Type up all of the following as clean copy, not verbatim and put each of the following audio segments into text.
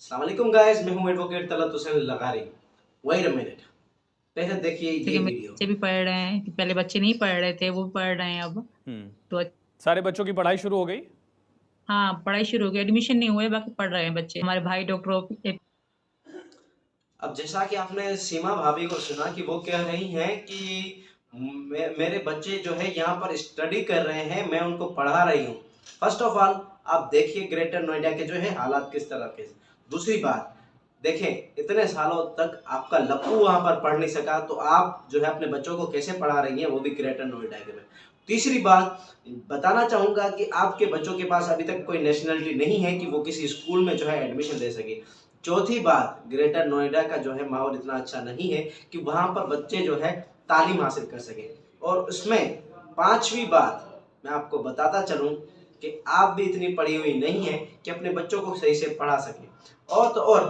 अस्सलामुअलैकुम गाइस, मैं हूं advocate Talat Hussain Lagari. Wait a minute, पहले देखिए ये देखिए मेरे वीडियो। बच्चे भी पढ़ रहे हैं कि पहले बच्चे नहीं पढ़ रहे थे, वो भी पढ़ रहे हैं अब। तो सारे बच्चों की पढ़ाई शुरू हो गई। हाँ, पढ़ाई शुरू हो गई, एडमिशन नहीं हुए, बाकी पढ़ रहे हैं बच्चे। हमारे भाई डॉक्टर। अब जैसा कि आपने सीमा भाभी को सुना कि वो कह रही हैं कि मेरे बच्चे जो है यहाँ पर स्टडी कर रहे हैं, मैं उनको पढ़ा रही हूँ। फर्स्ट ऑफ ऑल आप देखिए ग्रेटर नोएडा के जो है हालात किस तरह के। दूसरी बात देखें, इतने सालों तक आपका लप्पू वहां पर पढ़ नहीं सका, तो आप जो है अपने बच्चों को कैसे पढ़ा रही हैं, वो भी ग्रेटर नोएडा के में। तीसरी बात बताना चाहूंगा कि आपके बच्चों के पास अभी तक कोई नेशनलिटी नहीं है कि वो किसी स्कूल में जो है एडमिशन ले सके। चौथी बात, ग्रेटर नोएडा का जो है माहौल इतना अच्छा नहीं है कि वहां पर बच्चे जो है तालीम हासिल कर सके। और उसमें पांचवी बात मैं आपको बताता चलूं कि आप भी इतनी पढ़ी हुई नहीं है कि अपने बच्चों को सही से पढ़ा सके। और तो और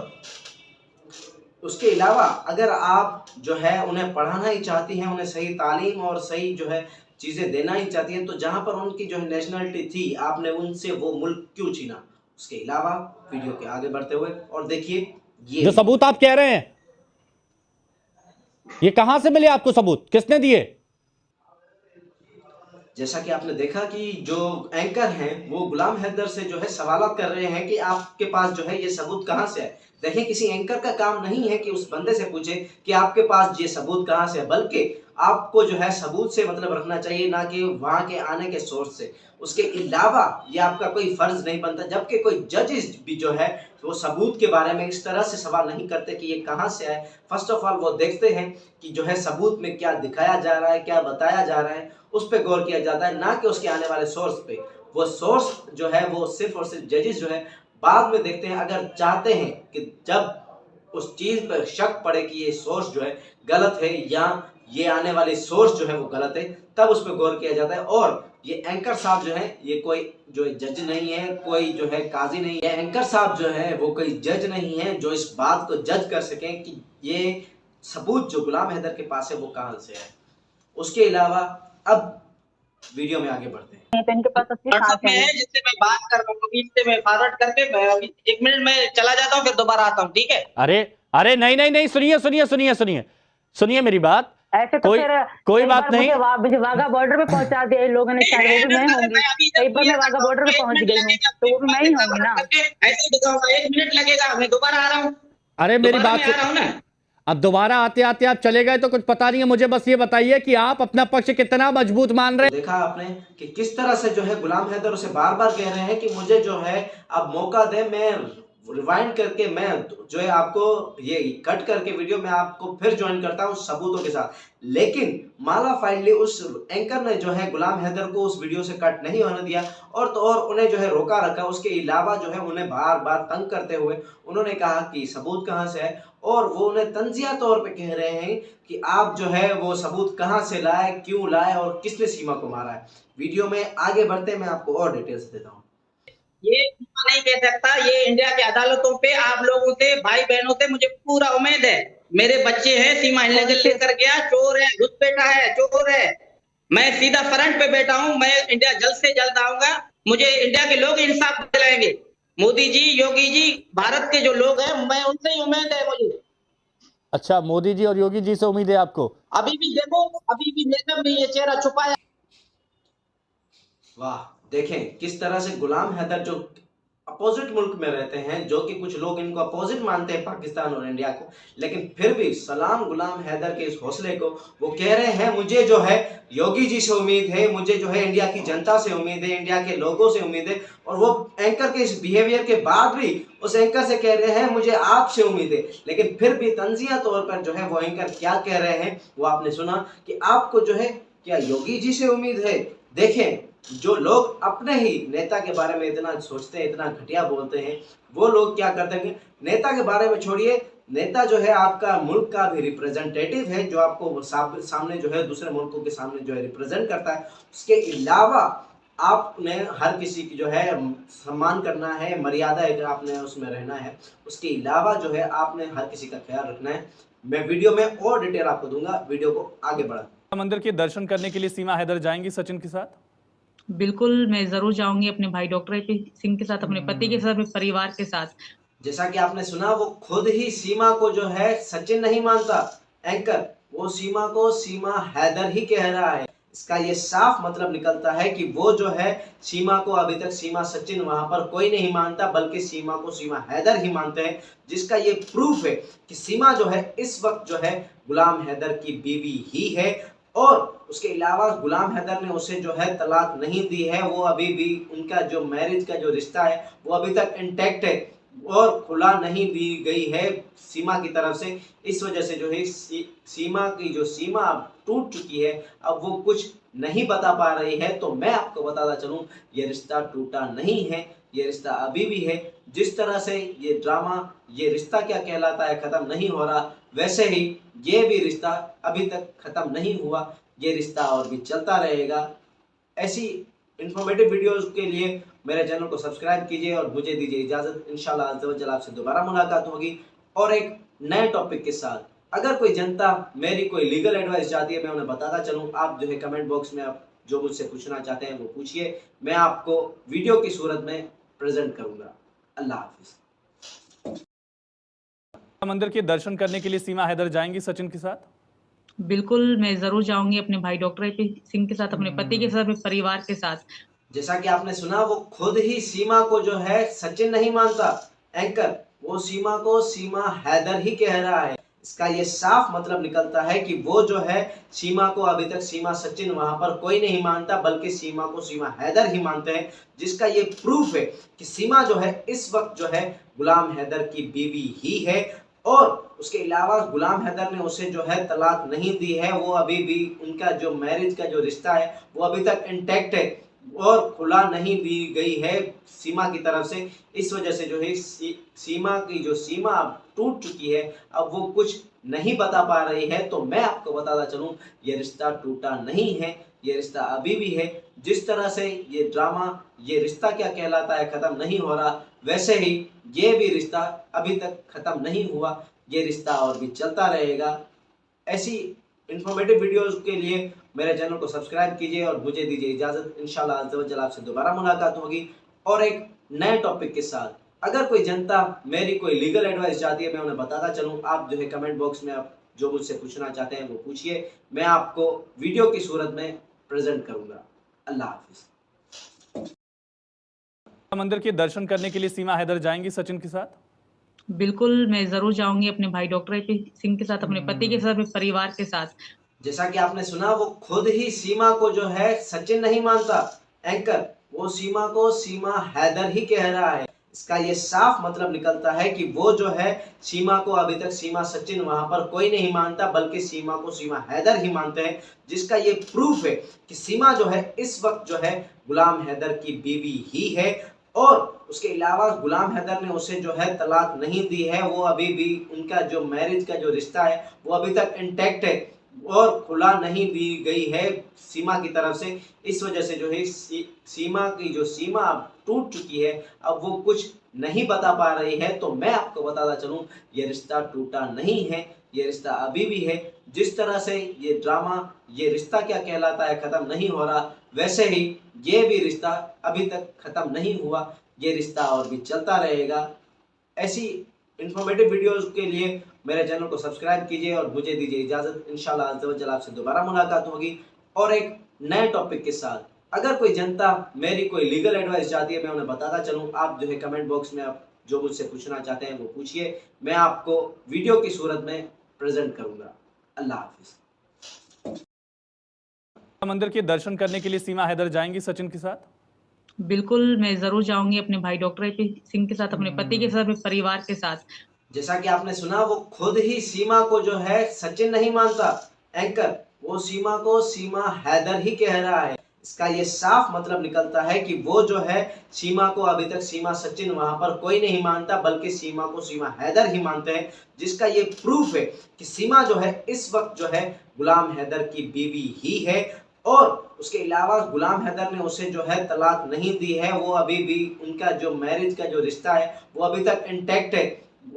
उसके अलावा अगर आप जो है उन्हें पढ़ाना ही चाहती हैं, उन्हें सही तालीम और सही जो है चीजें देना ही चाहती हैं, तो जहां पर उनकी जो है नेशनलिटी थी, आपने उनसे वो मुल्क क्यों छीना। उसके अलावा वीडियो के आगे बढ़ते हुए और देखिए ये जो सबूत आप कह रहे हैं, ये कहां से मिले आपको? सबूत किसने दिए? जैसा कि आपने देखा कि जो एंकर हैं वो गुलाम हैदर से जो है सवालात कर रहे हैं कि आपके पास जो है ये सबूत कहां से है। देखिए, किसी एंकर का काम नहीं है कि उस बंदे से पूछे कि आपके पास ये सबूत कहां से है, बल्कि आपको जो है सबूत से मतलब रखना चाहिए, ना कि वहां के आने के सोर्स से। उसके अलावा ये आपका कोई फर्ज नहीं बनता, जबकि कोई जजेस भी जो है वो सबूत के बारे में इस तरह से सवाल नहीं करते कि ये कहां से आए। फर्स्ट ऑफ ऑल वो देखते हैं कि जो है सबूत में क्या दिखाया जा रहा है, क्या बताया जा रहा है, उस पर गौर किया जाता है, ना कि उसके आने वाले सोर्स पे। वो सोर्स जो है वो सिर्फ और सिर्फ जजेस जो है बाद में देखते हैं। अगर चाहते हैं कि जब उस चीज पर शक पड़े कि ये सोर्स जो है गलत है या ये आने वाली सोर्स जो है वो गलत है, तब उस पर गौर किया जाता है। और ये एंकर साहब जो है ये कोई जो जज नहीं है, कोई जो है काजी नहीं है। एंकर साहब जो है वो कोई जज नहीं है जो इस बात को जज कर सके कि ये सबूत जो गुलाम हैदर के पास है वो कहां से है। उसके अलावा अब वीडियो में आगे बढ़ते हैं। तो इनके पास अपनी खास है जिससे मैं बात कर रहा हूँ, इससे मैं फॉरवर्ड करके मैं अभी 1 मिनट में चला जाता हूँ, फिर दोबारा आता हूँ, ठीक है? अरे अरे नहीं नहीं नहीं, सुनिए सुनिए सुनिए सुनिए सुनिए मेरी बात। ऐसे तो कोई बात नहीं। मुझे वाघा बॉर्डर पे पहुंचा दिया इन लोगों ने, शायद वो भी मैं होंगी। कई बार मैं वाघा बॉर्डर पे पहुंच गई हूँ, तो वो भी मैं ही होंगी ना। ऐसे दिखाऊंगा, 1 मिनट लगेगा, मैं दोबारा आ रहा हूँ। अरे मेरी बात आ रहा हूँ ना। अब दोबारा आते आते आप चले गए तो कुछ पता नहीं है। मुझे बस ये बताइए कि आप अपना पक्ष कितना मजबूत मान रहे हैं। देखा आपने कि किस तरह से जो है गुलाम हैदर उसे बार बार कह रहे हैं कि मुझे जो है अब मौका दे, मैं रिवाइंड करके मैं जो है आपको ये कट करके वीडियो में आपको फिर ज्वाइन करता हूं सबूतों के साथ। लेकिन माला फाइनली उस एंकर ने जो है गुलाम हैदर को उस वीडियो से कट नहीं होने दिया, और तो और उन्हें जो है रोका रखा। उसके अलावा जो है उन्हें बार बार तंग करते हुए उन्होंने कहा कि सबूत कहां से है, और वो उन्हें तंजिया तौर पे कह रहे हैं कि आप जो है वो सबूत कहां से लाए, क्यों लाए और किसने सीमा को मारा है। वीडियो में आगे बढ़ते मैं आपको और डिटेल्स देता हूं। ये नहीं कह सकता, ये इंडिया की अदालतों पे आप लोगों से, भाई बहनों से मुझे पूरा उम्मीद है। मेरे बच्चे हैं, सीमा लेकर गया, चोर है, घुसपैठा है, चोर है। मैं सीधा फ्रंट पे बैठा हूं, मैं इंडिया जल्द से जल्द आऊंगा। मुझे इंडिया के लोग इंसाफ दिलाएंगे। मोदी जी, योगी जी, भारत के जो लोग हैं, मैं उनसे ही उम्मीद है मुझे। अच्छा, मोदी जी और योगी जी से उम्मीद है आपको? अभी भी देखो, अभी भी मेकअप में ये चेहरा छुपाया। वाह, देखें किस तरह से गुलाम हैदर जो अपोजिट मुल्क में रहते हैं, जो कि कुछ लोग इनको अपोजिट मानते हैं पाकिस्तान और इंडिया को, लेकिन फिर भी सलाम गुलाम हैदर के इस हौसले को। वो कह रहे हैं मुझे जो है योगी जी से उम्मीद है, मुझे जो है इंडिया की जनता से उम्मीद है, इंडिया के लोगों से उम्मीद है। और वो एंकर के इस बिहेवियर के बाद भी उस एंकर से कह रहे हैं मुझे आपसे उम्मीद है। लेकिन फिर भी तंजिया तौर पर जो है वो एंकर क्या कह रहे हैं वो आपने सुना कि आपको जो है क्या योगी जी से उम्मीद है। देखें, जो लोग अपने ही नेता के बारे में इतना सोचते हैं, इतना घटिया बोलते हैं, वो लोग क्या करते हैं, नेता के बारे में छोड़िए, नेता जो है आपका मुल्क का भी रिप्रेजेंटेटिव है, जो आपको सामने जो है दूसरे मुल्कों के सामने जो है रिप्रेजेंट करता है। उसके अलावा आपने हर किसी की जो है सम्मान करना है, मर्यादा है, आपने उसमें रहना है। उसके अलावा जो है आपने हर किसी का ख्याल रखना है। मैं वीडियो में और डिटेल आपको दूंगा, वीडियो को आगे बढ़ा। मंदिर के दर्शन करने के लिए सीमा हैदर जाएंगी सचिन के साथ? बिल्कुल, मैं जरूर जाऊंगी अपने भाई डॉक्टर सिंह के साथ, अपने पति के साथ, अपने परिवार के साथ। जैसा कि आपने सुना, वो खुद ही सीमा को जो है सचिन नहीं मानता एंकर, वो सीमा को सीमा हैदर ही कह रहा है। इसका ये साफ मतलब निकलता है कि वो जो है सीमा को अभी तक सीमा सचिन वहां पर कोई नहीं मानता, बल्कि सीमा को सीमा हैदर ही मानते हैं, जिसका ये प्रूफ है कि सीमा जो है इस वक्त जो है गुलाम हैदर की बीवी ही है। और उसके अलावा गुलाम हैदर ने उसे जो है तलाक नहीं दी है, वो अभी भी उनका जो मैरिज का जो रिश्ता है वो अभी तक इंटैक्ट है और खुला नहीं दी गई है सीमा की तरफ से। इस वजह से जो है सीमा की जो सीमा अब टूट चुकी है, अब वो कुछ नहीं बता पा रही है। तो मैं आपको बताता चलूं, ये रिश्ता टूटा नहीं है, ये रिश्ता अभी भी है। जिस तरह से ये ड्रामा ये रिश्ता क्या कहलाता है खत्म नहीं हो रहा, वैसे ही ये भी रिश्ता अभी तक खत्म नहीं हुआ, ये रिश्ता और भी चलता रहेगा। ऐसी इंफॉर्मेटिव वीडियोस के लिए मेरे चैनल को सब्सक्राइब कीजिए और मुझे दीजिए इजाजत। इंशाल्लाह अज़्ज़ व जल आपसे दोबारा मुलाकात होगी और एक नए टॉपिक के साथ। अगर कोई जनता मेरी कोई लीगल एडवाइस चाहती है, मैं उन्हें बताता चलूं, आप जो है कमेंट बॉक्स में आप जो मुझसे पूछना चाहते हैं वो पूछिए, मैं आपको वीडियो की सूरत में प्रेजेंट करूंगा। अल्लाह हाफिज। मंदिर के दर्शन करने के लिए सीमा हैदर जाएंगी सचिन के साथ? बिल्कुल, मैं ज़रूर जाऊँगी अपने भाई डॉक्टर AP सिंह के साथ, अपने पति के साथ, अपने परिवार के साथ। जैसा कि आपने सुना, वो खुद ही सीमा को जो है सचिन नहीं मानता एंकर, वो सीमा को सीमा हैदर ही कह रहा है। इसका ये साफ मतलब निकलता है कि वो जो है सीमा को अभी तक सीमा सचिन वहां पर कोई नहीं मानता, बल्कि सीमा को सीमा हैदर ही मानते हैं, जिसका ये प्रूफ है कि सीमा जो है इस वक्त जो है गुलाम हैदर की बीवी ही है। और उसके अलावा गुलाम हैदर ने उसे जो है तलाक नहीं दी है, वो अभी भी उनका जो मैरिज का जो रिश्ता है वो अभी तक इंटैक्ट है और खुला नहीं दी गई है सीमा की तरफ से। इस वजह से जो है सीमा की जो सीमा अब टूट चुकी है, अब वो कुछ नहीं बता पा रही है। तो मैं आपको बताता चलूं, ये रिश्ता टूटा नहीं है, ये रिश्ता अभी भी है। जिस तरह से ये ड्रामा ये रिश्ता क्या कहलाता है खत्म नहीं हो रहा, वैसे ही ये भी रिश्ता अभी तक खत्म नहीं हुआ, ये रिश्ता और भी चलता रहेगा। ऐसी इंफॉर्मेटिव वीडियोस के लिए मेरे चैनल को सब्सक्राइब कीजिए और मुझे दीजिए इजाजत। इंशाल्लाह अज़्ज़ व जल आपसे दोबारा मुलाकात होगी और एक नए टॉपिक के साथ। अगर कोई जनता मेरी कोई लीगल एडवाइस चाहती है, मैं उन्हें बताता चलूं, आप जो है कमेंट बॉक्स में आप जो मुझसे पूछना चाहते हैं वो पूछिए, मैं आपको वीडियो की सूरत में प्रेजेंट करूंगा। अल्लाह हाफिज। मंदिर के दर्शन करने के लिए सीमा हैदर जाएंगी सचिन के साथ? बिल्कुल, मैं ज़रूर जाऊँगी अपने भाई डॉक्टर AP सिंह के साथ, अपने पति के साथ, अपने परिवार के साथ। जैसा कि आपने सुना, वो खुद ही सीमा को जो है सचिन नहीं मानता एंकर, वो सीमा को सीमा हैदर ही कह रहा है। इसका ये साफ मतलब निकलता है कि वो जो है सीमा को अभी तक सीमा सचिन वहां पर कोई नहीं मानता, बल्कि सीमा को सीमा हैदर ही मानते हैं, जिसका ये प्रूफ है कि सीमा जो है इस वक्त जो है गुलाम हैदर की बीवी ही है। और उसके अलावा गुलाम हैदर ने उसे जो है तलाक नहीं दी है, वो अभी भी उनका जो मैरिज का जो रिश्ता है वो अभी तक इंटैक्ट है और खुला नहीं दी गई है सीमा की तरफ से। इस वजह से जो है सीमा की जो सीमा अब टूट चुकी है, अब वो कुछ नहीं बता पा रही है। तो मैं आपको बताता चलूं, ये रिश्ता टूटा नहीं है, ये रिश्ता अभी भी है। जिस तरह से ये ड्रामा ये रिश्ता क्या कहलाता है खत्म नहीं हो रहा, वैसे ही ये भी रिश्ता अभी तक खत्म नहीं हुआ, ये रिश्ता और भी चलता रहेगा। ऐसी इंफॉर्मेटिव वीडियोस के लिए मेरे चैनल को सब्सक्राइब कीजिए और मुझे दीजिए इजाजत। इंशाल्लाह अज़्ज़ व जल आपसे दोबारा मुलाकात होगी और एक नए टॉपिक के साथ। अगर कोई जनता मेरी कोई लीगल एडवाइस चाहती है, मैं उन्हें बताता चलूं, आप जो है कमेंट बॉक्स में आप जो मुझसे पूछना चाहते हैं वो पूछिए, मैं आपको वीडियो की सूरत में प्रेजेंट करूंगा। अल्लाह हाफिज। मंदिर के दर्शन करने के लिए सीमा हैदर जाएंगी सचिन के साथ? बिल्कुल, मैं ज़रूर जाऊँगी अपने भाई डॉक्टर AP सिंह के साथ, अपने पति के साथ, अपने परिवार के साथ। जैसा कि आपने सुना, वो खुद ही सीमा को जो है सचिन नहीं मानता एंकर, वो सीमा को सीमा हैदर ही कह रहा है। इसका ये साफ मतलब निकलता है कि वो जो है सीमा को अभी तक सीमा सचिन वहां पर कोई नहीं मानता, बल्कि सीमा को सीमा हैदर ही मानते हैं, जिसका ये प्रूफ है कि सीमा जो है इस वक्त जो है गुलाम हैदर की बीवी ही है। और उसके अलावा गुलाम हैदर ने उसे जो है तलाक नहीं दी है, वो अभी भी उनका जो मैरिज का जो रिश्ता है वो अभी तक इंटैक्ट है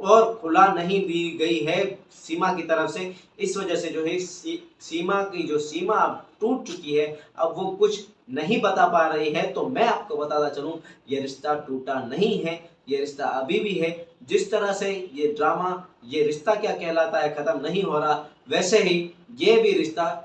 और खुला नहीं दी गई है सीमा की तरफ से। इस वजह से जो है सीमा की जो सीमा अब टूट चुकी है, अब वो कुछ नहीं बता पा रही है। तो मैं आपको बताता चलूं, ये रिश्ता टूटा नहीं है, ये रिश्ता अभी भी है। जिस तरह से ये ड्रामा, ये रिश्ता क्या कहलाता है खत्म नहीं हो रहा, वैसे ही ये भी रिश्ता